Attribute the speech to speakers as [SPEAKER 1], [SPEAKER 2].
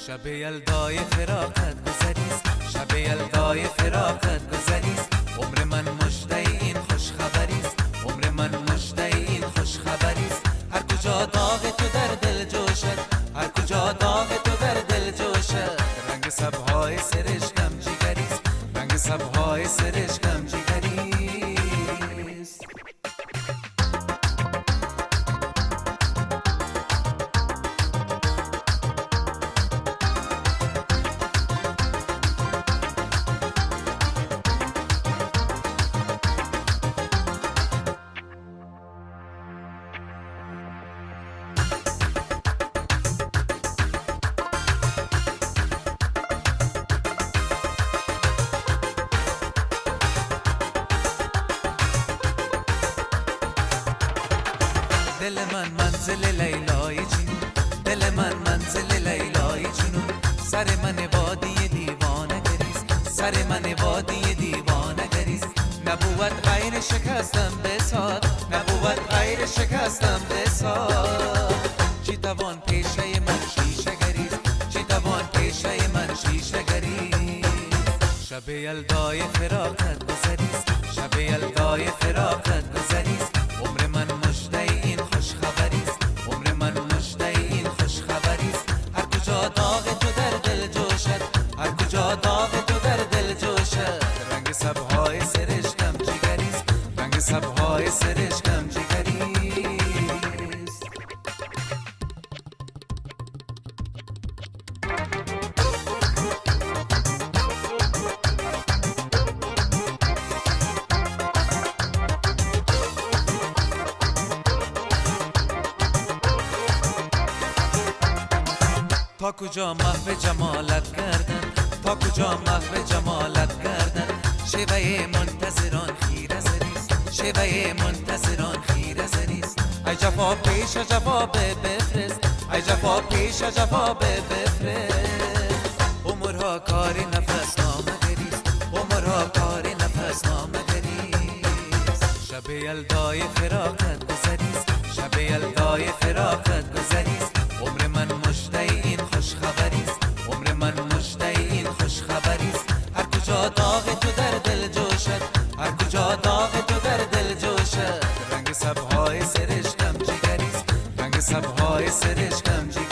[SPEAKER 1] شب یلدای فراقت گذریست، شب یلدای فراقت گذریست. عمر من مژده این خوش خبریست، عمر من مژده این خوش خبریست. هر کجا داغ تو در دل جوشد، هر کجا داغ تو در دل جوشد. رنگ سبهای سرشکم جیگریست، رنگ سبهای سرشکم جیگریست. دل من منزل لیلای جنون، دل من منزل لیلای جنون. سر من وادی دیوانه گریست، سر من وادی دیوانه گریست. نبود غیر شکستم بساد، نبود غیر شکستم بساد. چی توان پیشه من شیشه گریست، چی توان پیشه من شیشه گریست. شب یلدای فراقت گذریست، شب یلدای فراقت گذریست. عمر من مژده این خوش خبریست، عمر من مژده این خوش خبریست. هر کجا داغ تو در دل جوشد، هر کجا داغ تو در دل جوشد. رنگ سبهای سرشکم جیگریست، رنگ سبهای سرشکم جیگریست. تا کجا محو جمالت کردن، تا کجا محو جمالت کردن. شیوه منتظران خیره زریست، شیوه منتظران خیره زریست. ای جفا پیش جواب بفرست، ای جفا پیش جواب بفرست. عمرها کار نفس نامگریست، عمرها کار نفس نامگریست. شب یلدای فراقت گذریست، شب یلدای فراقت گذریست. عمر من مژده این خوش خبریست، عمر من مژده این خوش خبریست. هر کجا داغ تو در دل جوشد، هر کجا داغ تو در دل جوشد. رنگ سبهای سرشکم جیگریست، رنگ سبهای سرشکم جیگریست.